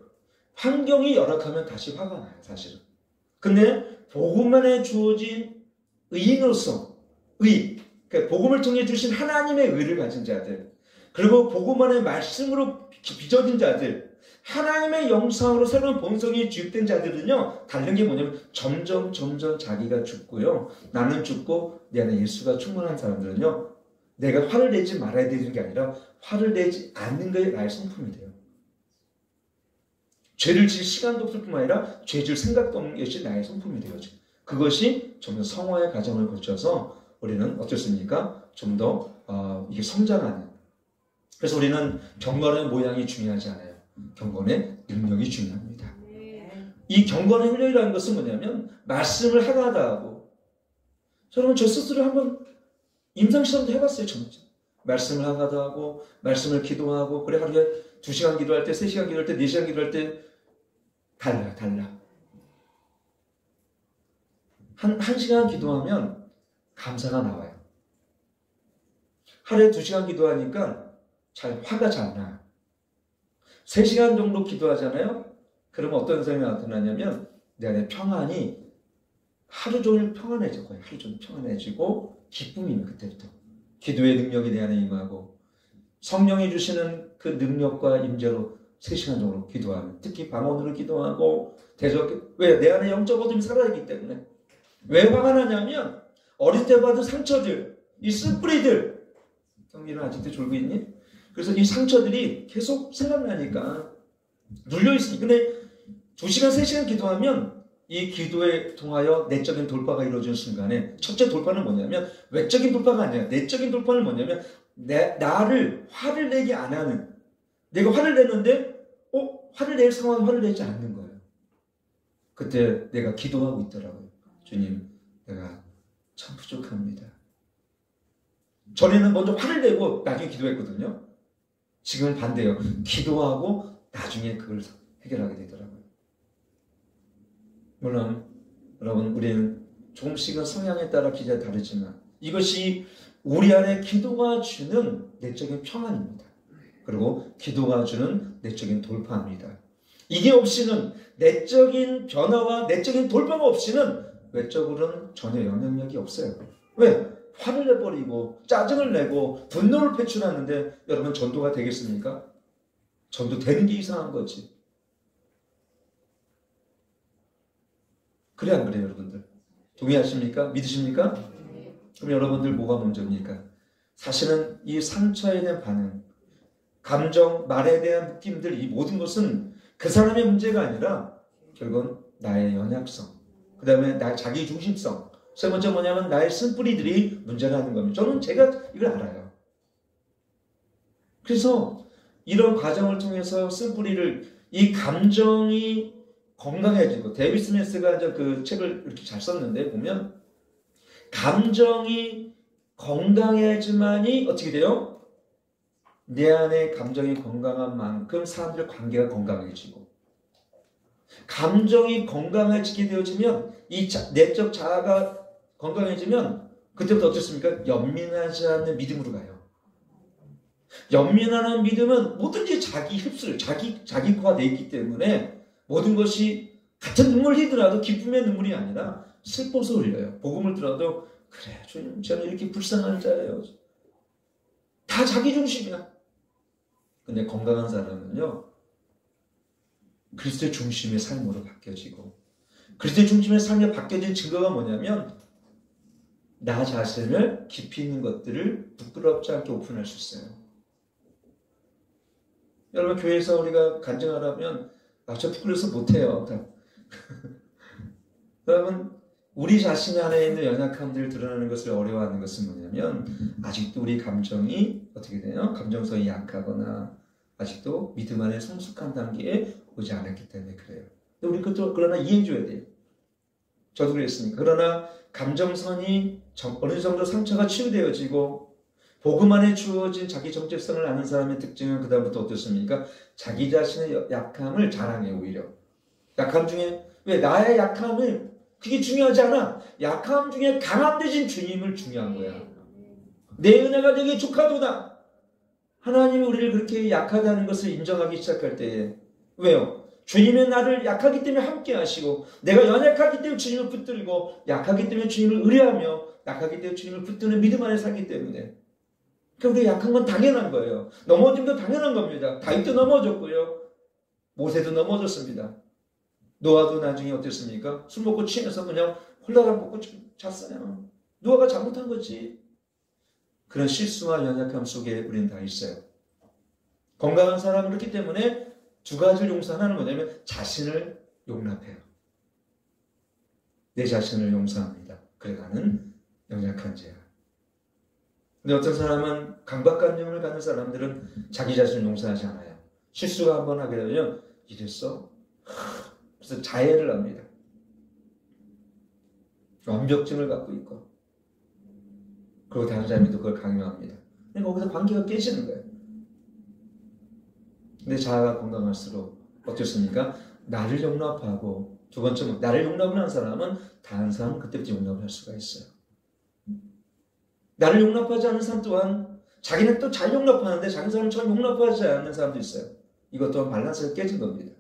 환경이 열악하면 다시 화가 나요, 사실은. 근데 복음만에 주어진 의인으로서 그러니까 복음을 통해 주신 하나님의 의를 가진 자들, 그리고 복음 안의 말씀으로 빚어진 자들, 하나님의 영상으로 새로운 본성이 주입된 자들은요, 다른 게 뭐냐면 점점 자기가 죽고요, 나는 죽고 내 안에 예수가 충만한 사람들은요, 내가 화를 내지 말아야 되는 게 아니라 화를 내지 않는 게 나의 성품이 돼요. 죄를 질 시간도 없을 뿐만 아니라 죄 질 생각도 없는 것이 나의 성품이 되어져. 그것이 점점 성화의 과정을 거쳐서 우리는 어떻습니까? 좀 더 이게 성장하는. 그래서 우리는 경건의 모양이 중요하지 않아요. 경건의 능력이 중요합니다. 이 경건의 훈련이라는 것은 뭐냐면 말씀을 하다 하고, 여러분 저 스스로 한번 임상시험도 해봤어요. 진짜. 말씀을 하다 하고 말씀을 기도하고, 그래 하루에 2시간 기도할 때, 3시간 기도할 때, 4시간 기도할 때 달라. 한 시간 기도하면 감사가 나와요. 하루에 2시간 기도하니까 화가 잘 나요. 3시간 정도 기도하잖아요? 그러면 어떤 현상이 나타나냐면 내 안에 평안이 하루 종일 평안해져. 거의 하루 종일 평안해지고 기쁨이 있는 그때부터. 기도의 능력이 내 안에 임하고 성령이 주시는 그 능력과 임재로 3시간 정도 기도하면, 특히 방언으로 기도하고 왜? 내 안에 영적 어둠이 살아있기 때문에. 왜 화가 나냐면 어릴 때 받은 상처들, 이 쓴뿌리들, 경기는 아직도 졸고 있니? 그래서 이 상처들이 계속 생각나니까 눌려있으니까. 근데 2시간, 3시간 기도하면 이 기도에 통하여 내적인 돌파가 이루어지는 순간에, 첫째 돌파는 뭐냐면 외적인 돌파가 아니라 내적인 돌파는 뭐냐면 나를 화를 내게 안 하는, 내가 화를 내는데 화를 낼 상황에 화를 내지 않는 거예요. 그때 내가 기도하고 있더라고요. 주님, 내가 참 부족합니다. 전에는 먼저 화를 내고 나중에 기도했거든요. 지금은 반대예요. 기도하고 나중에 그걸 해결하게 되더라고요. 물론 여러분, 우리는 조금씩은 성향에 따라 기제가 다르지만 이것이 우리 안에 기도가 주는 내적인 평안입니다. 그리고 기도가 주는 내적인 돌파입니다. 이게 없이는, 내적인 변화와 내적인 돌파가 없이는 외적으로는 전혀 영향력이 없어요. 왜? 화를 내버리고 짜증을 내고 분노를 표출하는데 여러분 전도가 되겠습니까? 전도 되는 게 이상한 거지. 그래 안 그래요, 여러분들? 동의하십니까? 믿으십니까? 그럼 여러분들 뭐가 먼저입니까? 사실은 이 상처에 대한 반응, 감정, 말에 대한 느낌들, 이 모든 것은 그 사람의 문제가 아니라 결국은 나의 연약성, 그 다음에 나의 자기 중심성, 세 번째 뭐냐면 나의 쓴뿌리들이 문제라는 겁니다. 저는 제가 이걸 알아요. 그래서 이런 과정을 통해서 쓴뿌리를, 이 감정이 건강해지고, 데이비드 스미스가 이제 그 책을 이렇게 잘 썼는데 보면 감정이 건강해지만이 어떻게 돼요? 내 안에 감정이 건강한 만큼 사람들의 관계가 건강해지고, 감정이 건강해지게 되어지면 이 내적 자아가 건강해지면 그때부터 어떻습니까? 연민하지 않는 믿음으로 가요. 연민하는 믿음은 뭐든지 자기 흡수를, 자기화가 되어 있기 때문에 모든 것이 같은 눈물을 흘리더라도 기쁨의 눈물이 아니라 슬퍼서 흘려요. 복음을 들어도 그래, 주님, 저는 이렇게 불쌍한 자예요. 다 자기 중심이야. 근데 건강한 사람은요, 그리스도의 중심의 삶으로 바뀌어지고, 그리스도의 중심의 삶이 바뀌어진 증거가 뭐냐면 나 자신을 깊이 있는 것들을 부끄럽지 않게 오픈할 수 있어요. 여러분, 교회에서 우리가 간증하라면 저 부끄러워서 못해요. 여러분, 우리 자신 안에 있는 연약함들을 드러내는 것을 어려워하는 것은 뭐냐면 아직도 우리 감정이 어떻게 돼요? 감정성이 약하거나 아직도 믿음 안에 성숙한 단계에 오지 않았기 때문에 그래요. 근데 우리 그것도 그러나 이해해 줘야 돼요. 저도 그랬으니까. 그러나 감정선이 어느 정도 상처가 치유되어지고 복음 안에 주어진 자기 정체성을 아는 사람의 특징은 그다음부터 어떻습니까? 자기 자신의 약함을 자랑해. 오히려 약함 중에 왜 나의 약함을 그게 중요하지 않아. 약함 중에 강함 되신 주님을 중요한 거야. 내 은혜가 내게 족하도다. 하나님이 우리를 그렇게 약하다는 것을 인정하기 시작할 때에 왜요? 주님은 나를 약하기 때문에 함께 하시고 내가 연약하기 때문에 주님을 붙들고 약하기 때문에 주님을 의뢰하며 약하기 때문에 주님을 붙드는 믿음 안에 살기 때문에 그러니까 우리 약한 건 당연한 거예요. 넘어짐도 당연한 겁니다. 다윗도 넘어졌고요. 모세도 넘어졌습니다. 노아도 나중에 어땠습니까? 술 먹고 취해서 그냥 홀라당 먹고 잤어요. 노아가 잘못한 거지. 그런 실수와 연약함 속에 우리는 다 있어요. 건강한 사람은 그렇기 때문에 두 가지를 용서하는 뭐냐면 자신을 용납해요. 내 자신을 용서합니다. 그래 나는 연약한 자야. 근데 어떤 사람은 강박관념을 갖는 사람들은 자기 자신을 용서하지 않아요. 실수가 한번 하게 되면 이랬어? 그래서 자해를 합니다. 완벽증을 갖고 있고 그리고 다른 사람이 또 그걸 강요합니다. 그러니까 거기서 관계가 깨지는 거예요. 근데 자아가 건강할수록 어떻습니까? 나를 용납하고 두 번째 나를 용납을 하는 사람은 다른 사람은 그때부터 용납을 할 수가 있어요. 나를 용납하지 않는 사람 또한 자기는 또 잘 용납하는데 자기 사람은 전 용납하지 않는 사람도 있어요. 이것 또한 밸런스가 깨진 겁니다.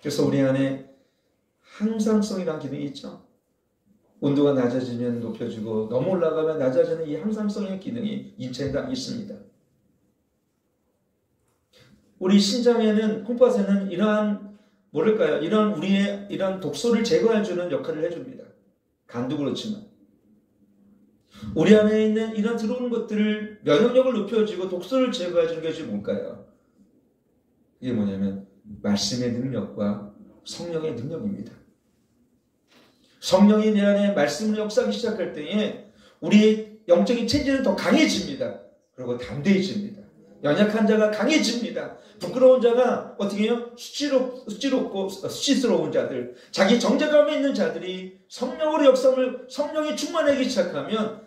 그래서 우리 안에 항상성이라는 기능이 있죠. 온도가 낮아지면 높여주고 너무 올라가면 낮아지는 이 항상성의 기능이 인체에 다 있습니다. 우리 신장에는 콩팥에는 이러한 뭐랄까요? 이런 우리의 이런 독소를 제거해주는 역할을 해줍니다. 간도 그렇지만 우리 안에 있는 이런 들어오는 것들을 면역력을 높여주고 독소를 제거해주는 것이 뭘까요? 이게 뭐냐면 말씀의 능력과 성령의 능력입니다. 성령이 내 안에 말씀을 역사하기 시작할 때에 우리의 영적인 체질은 더 강해집니다. 그리고 담대해집니다. 연약한 자가 강해집니다. 부끄러운 자가 어떻게 해요? 수치롭고 수치스러운 자들, 자기 정죄감에 있는 자들이 성령으로 역사를 성령이 충만하기 시작하면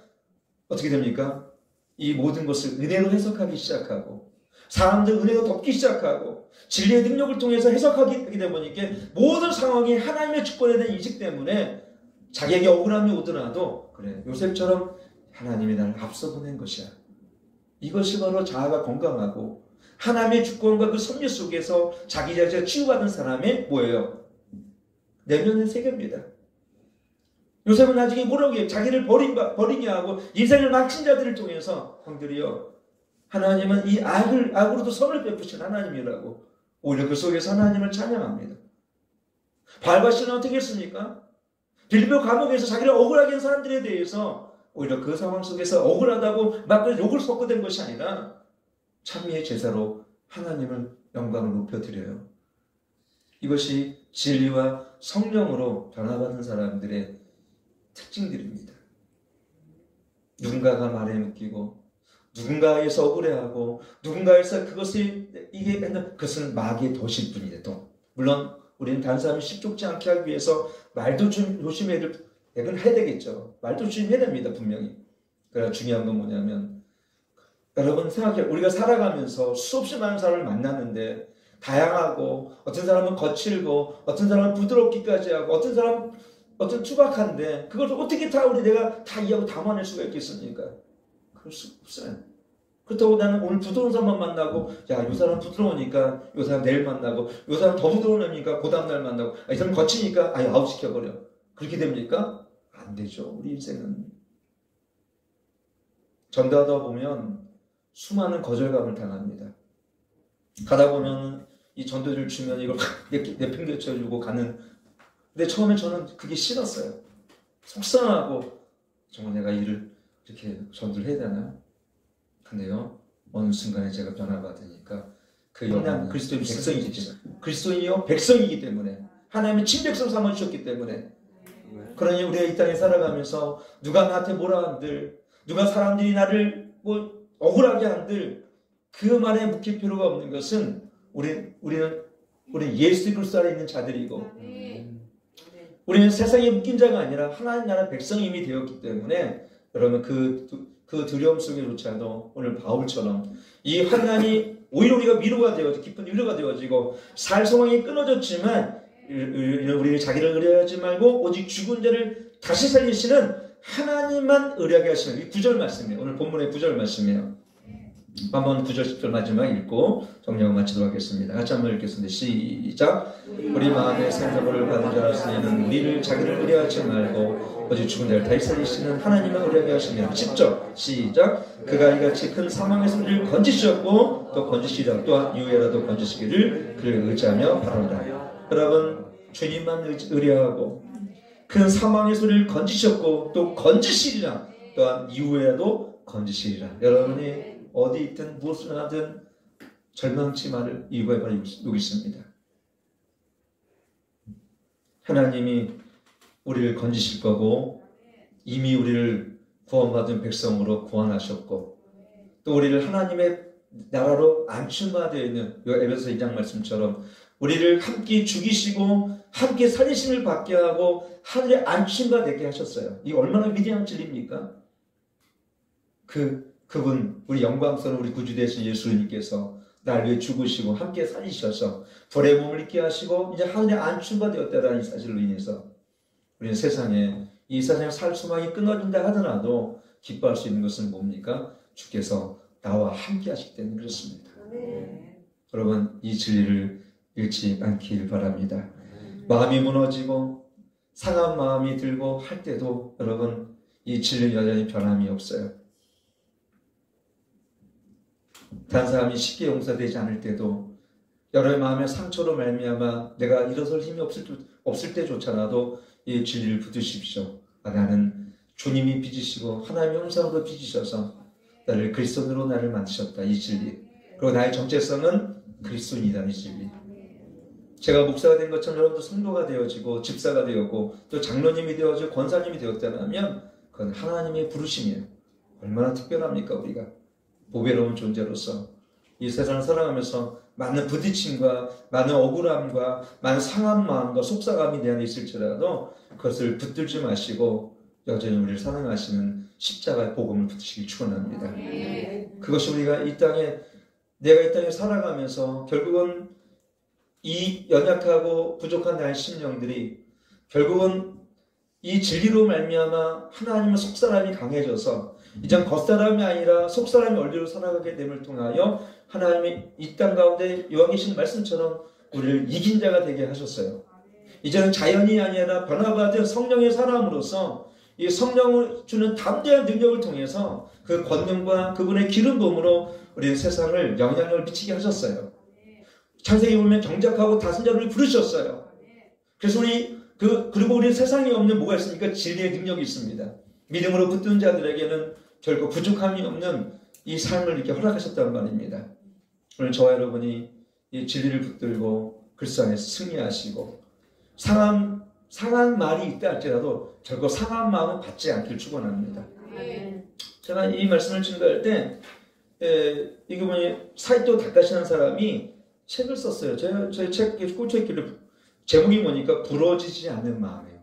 어떻게 됩니까? 이 모든 것을 은혜로 해석하기 시작하고 사람들 은혜로 덮기 시작하고 진리의 능력을 통해서 해석하게 되다 보니까 모든 상황이 하나님의 주권에 대한 인식 때문에 자기에게 억울함이 오더라도 그래 요셉처럼 하나님이 나를 앞서 보낸 것이야. 이것이 바로 자아가 건강하고 하나님의 주권과 그 섭리 속에서 자기 자신을 치유받은 사람의 뭐예요? 내면의 세계입니다. 요셉은 나중에 뭐라고 해요? 자기를 버리게 하고 인생을 망친 자들을 통해서 형들이요 하나님은 이 악으로도 선을 베푸신 하나님이라고 오히려 그 속에서 하나님을 찬양합니다. 바알과 신은 어떻게 했습니까? 빌립보 감옥에서 자기를 억울하게 한 사람들에 대해서 오히려 그 상황 속에서 억울하다고 막 욕을 섞고 된 것이 아니라 찬미의 제사로 하나님을 영광을 높여드려요. 이것이 진리와 성령으로 변화받는 사람들의 특징들입니다. 누군가가 말에 묶이고 누군가에서 억울해하고 누군가에서 그것은 마귀의 덫일 뿐이에요. 물론 우리는 다른 사람이 십족지 않게 하기 위해서 말도 좀 조심해야 되겠죠. 말도 조심해야 됩니다. 분명히. 그러나 중요한 건 뭐냐면 여러분 생각해요. 우리가 살아가면서 수없이 많은 사람을 만났는데 다양하고 어떤 사람은 거칠고 어떤 사람은 부드럽기까지 하고 어떤 사람은 투박한데 그걸 어떻게 내가 다 이해하고 담아낼 수가 있겠습니까? 그럴 수 없어요. 그렇다고 나는 오늘 부드러운 사람만 만나고 이 사람 부드러우니까 이 사람 내일 만나고 이 사람 더 부드러우니까 그 다음날 만나고 이 사람 거치니까 아웃시켜버려. 그렇게 됩니까? 안 되죠. 우리 인생은. 전도하다 보면 수많은 거절감을 당합니다. 가다 보면 이 전도지를 주면 이걸 내팽개쳐주고 가는. 근데 처음에 저는 그게 싫었어요. 속상하고 정말 내가 일을 이렇게 전도를 해야 되나? 근데요, 어느 순간에 제가 변화받으니까 그 영향 그리스도의 백성이지. 그리스도인이요 백성이기 때문에 하나님의 친백성 삼아주셨기 때문에 그러니 우리가 이 땅에 살아가면서 누가 나한테 뭐라 한들 누가 사람들이 나를 뭐 억울하게 한들 그 말에 묶일 필요가 없는 것은 우리는 예수 그리스도 안에 있는 자들이고 우리는 세상에 묶인 자가 아니라 하나님 나라 백성이 이미 되었기 때문에 여러분 그 두려움 속에조차도 오늘 바울처럼 이 환난이 오히려 우리가 위로가 되어지고 깊은 위로가 되어지고 살 상황이 끊어졌지만 우리를 자기를 의뢰하지 말고 오직 죽은 자를 다시 살리시는 하나님만 의뢰하게 하시는 이 9절 말씀이에요. 오늘 본문의 9절 말씀이에요. 한번 9절 10절 마지막 읽고 정리하고 마치도록 하겠습니다. 같이 한번 읽겠습니다. 시작. 우리 마음의 생각을 받은 자라서는 우리를 자기를 의뢰하지 말고 오직 죽은 자를 다시 살리시는 하나님만 의뢰하게 하시며 10절 시작. 그가 이같이 큰 사망에서 우리를 건지셨고 또 건지시리라 또한 이후에라도 건지시기를 그를 의지하며 바랍니다. 여러분 주님만 의뢰하고 큰 사망에서 우리를 건지셨고 또 건지시리라 또한 이후에라도 건지시리라. 여러분이 어디 있든 무엇을 하든 절망치 말을 이유가 바로 여기 있습니다. 하나님이 우리를 건지실 거고 이미 우리를 구원받은 백성으로 구원하셨고 또 우리를 하나님의 나라로 안춤화되어 있는 에베소 2장 말씀처럼 우리를 함께 죽이시고 함께 살리심을 받게 하고 하늘에 안춤화되게 하셨어요. 이게 얼마나 위대한 진리입니까? 그분 우리 영광스러운 우리 구주 되신 예수님께서 날 위해 죽으시고 함께 살리셔서 불의 몸을 입게 하시고 이제 하늘에 안춤과 되었다라는 이 사실로 인해서 우리는 이 세상에 살 소망이 끊어진다 하더라도 기뻐할 수 있는 것은 뭡니까? 주께서 나와 함께 하시기 때문에 그렇습니다. 여러분 이 진리를 잃지 않길 바랍니다. 마음이 무너지고 상한 마음이 들고 할 때도 여러분 이 진리는 여전히 변함이 없어요. 다른 사람이 쉽게 용서되지 않을 때도 여러의 마음의 상처로 말미암아 내가 일어설 힘이 없을 때조차라도 이 진리를 붙드십시오. 나는 주님이 빚으시고 하나님의 형상으로 빚으셔서 나를 그리스도인으로 나를 만드셨다. 이 진리. 그리고 나의 정체성은 그리스도인이다. 이 진리. 제가 목사가 된 것처럼 여러분도 성도가 되어지고 집사가 되었고 또 장로님이 되어지고 권사님이 되었다면 그건 하나님의 부르심이에요. 얼마나 특별합니까 우리가. 보배로운 존재로서 이 세상을 살아가면서 많은 부딪힘과 많은 억울함과 많은 상한 마음과 속상함이 내 안에 있을지라도 그것을 붙들지 마시고 여전히 우리를 사랑하시는 십자가의 복음을 붙드시길 축원합니다. 그것이 우리가 내가 이 땅에 살아가면서 결국은 이 연약하고 부족한 나의 심령들이 결국은 이 진리로 말미암아 하나님의 속사람이 강해져서 이젠 겉사람이 아니라 속사람의 원리로 살아가게 됨을 통하여 하나님이 이 땅 가운데 요한계시록 말씀처럼 우리를 이긴 자가 되게 하셨어요. 이제는 자연이 아니라 변화받은 성령의 사람으로서 이 성령을 주는 담대한 능력을 통해서 그 권능과 그분의 기름 부음으로 우리 세상을 영향을 미치게 하셨어요. 창세기 보면 경작하고 다스자를 부르셨어요. 그래서 그리고 우리 세상에 없는 뭐가 있습니까? 진리의 능력이 있습니다. 믿음으로 붙든 자들에게는 결국 부족함이 없는 이 삶을 이렇게 허락하셨다는 말입니다. 오늘 저와 여러분이 이 진리를 붙들고 그리스도 안에서 승리하시고 상한 말이 있다 할지라도 결국 상한 마음은 받지 않길 축원합니다. 제가 이 말씀을 증거할 때 이게 뭐냐 사이토 다카시라는 사람이 책을 썼어요. 저희 책 꽂혀있기를 제목이 뭐니까 부러지지 않는 마음이에요.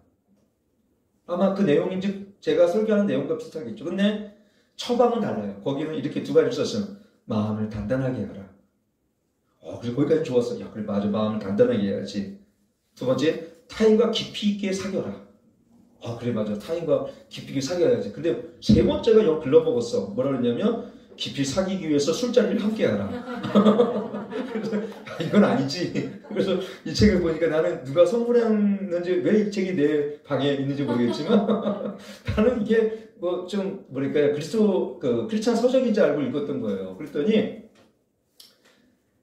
아마 그 내용인지 제가 설교하는 내용과 비슷하겠죠. 근데 처방은 달라요. 거기는 이렇게 두 가지를 썼어요. 마음을 단단하게 하라. 그래서 거기까지 좋았어요. 야, 그래 맞아. 마음을 단단하게 해야지. 두 번째, 타인과 깊이 있게 사귀어라. 그래 맞아. 타인과 깊이 있게 사귀어야지. 근데 세 번째가 영 글러먹었어. 뭐라 그랬냐면 깊이 사귀기 위해서 술자리를 함께 하라. 그래서 이건 아니지. 그래서 이 책을 보니까 나는 누가 선물했는지 왜 이 책이 내 방에 있는지 모르겠지만 나는 이게 뭐 좀 뭐랄까요 크리스찬 서적인지 알고 읽었던 거예요. 그랬더니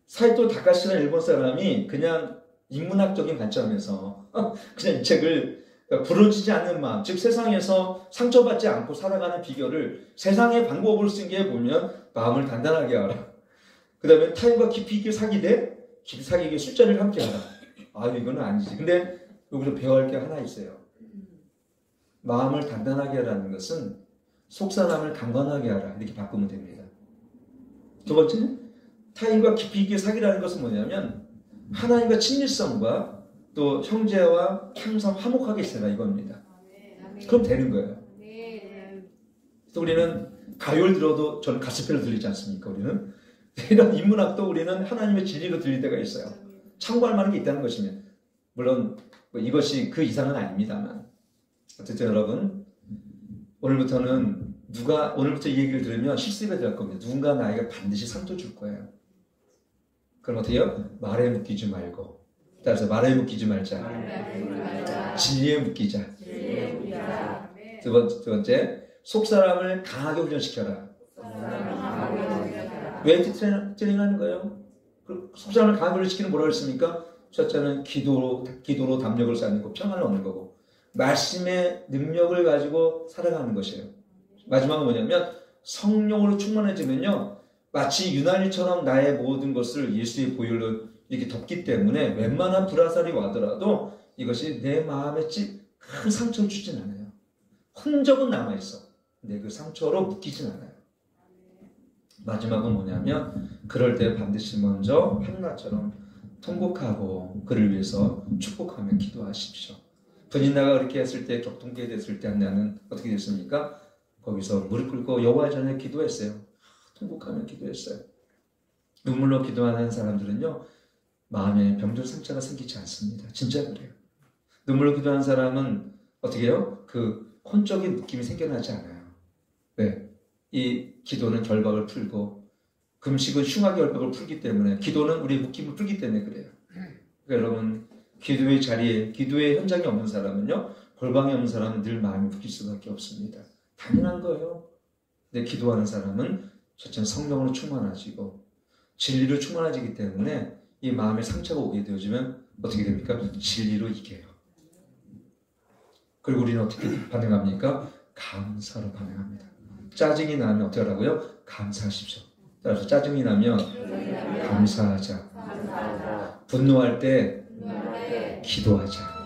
사이토 다카시라는 일본 사람이 그냥 인문학적인 관점에서 그냥 이 책을 그러니까 부러지지 않는 마음, 즉 세상에서 상처받지 않고 살아가는 비결을 세상의 방법으로 쓴 게 보면 마음을 단단하게 하라. 그 다음에 타인과 깊이 있게 사귀되 깊이 사귀게 술자리를 함께 하라. 아, 이거는 아니지. 근데 여기서 배워야 할 게 하나 있어요. 마음을 단단하게 하라는 것은 속사람을 강건하게 하라. 이렇게 바꾸면 됩니다. 두 번째, 타인과 깊이 있게 사귀라는 것은 뭐냐면 하나님과 친밀성과 또 형제와 항상 화목하게 지내라 이겁니다. 그럼 되는 거예요. 그래서 우리는 가요를 들어도 저는 가스펠로 들리지 않습니까? 우리는 이런 인문학도 우리는 하나님의 진리로 들릴 때가 있어요. 참고할 만한 게 있다는 것이면 물론 뭐 이것이 그 이상은 아닙니다만 어쨌든 여러분 오늘부터는 오늘부터 이 얘기를 들으면 실습에 들어갈 겁니다. 누군가 나에게 반드시 상처 줄 거예요. 그럼 어떻게 해요? 말에 묶이지 말고 따라서 말에 묶이지 말자. 진리에 묶이자. 두 번째, 속사람을 강하게 훈련시켜라. 왜 트레이닝하는 거예요? 속사람을 강하게 훈련시키는 뭐라고 했습니까? 첫째는 기도로 담력을 쌓는 거, 평안을 얻는 거고 말씀의 능력을 가지고 살아가는 것이에요. 마지막은 뭐냐면 성령으로 충만해지면요 마치 유난히처럼 나의 모든 것을 예수의 보혈로 이렇게 덮기 때문에 웬만한 불화살이 와더라도 이것이 내 마음에 큰 상처를 주진 않아요. 흔적은 남아있어. 근데 그 상처로 묶이진 않아요. 마지막은 뭐냐면 그럴 때 반드시 먼저 한나처럼 통곡하고 그를 위해서 축복하며 기도하십시오. 분인나가 그렇게 했을 때 격통되게 됐을 때 한나는 어떻게 됐습니까? 거기서 무릎 꿇고 여호와 전에 기도했어요. 통곡하며 기도했어요. 눈물로 기도하는 사람들은요 마음에 병든 상처가 생기지 않습니다. 진짜 그래요. 눈물로 기도하는 사람은 어떻게 해요? 그 혼적인 느낌이 생겨나지 않아요. 왜? 이 기도는 결박을 풀고 금식은 흉악의 결박을 풀기 때문에 기도는 우리의 묶임을 풀기 때문에 그래요. 그러니까 여러분 기도의 자리에 기도의 현장이 없는 사람은요 골방이 없는 사람은 늘 마음이 묶일 수밖에 없습니다. 당연한 거예요. 근데 기도하는 사람은 첫째는 성령으로 충만해지고 진리로 충만해지기 때문에 이 마음에 상처가 오게 되어지면 어떻게 됩니까? 진리로 이겨요. 그리고 우리는 어떻게 반응합니까? 감사로 반응합니다. 짜증이 나면 어떻게 하라고요? 감사하십시오. 따라서 짜증이 나면 감사하자. 분노할 때 기도하자.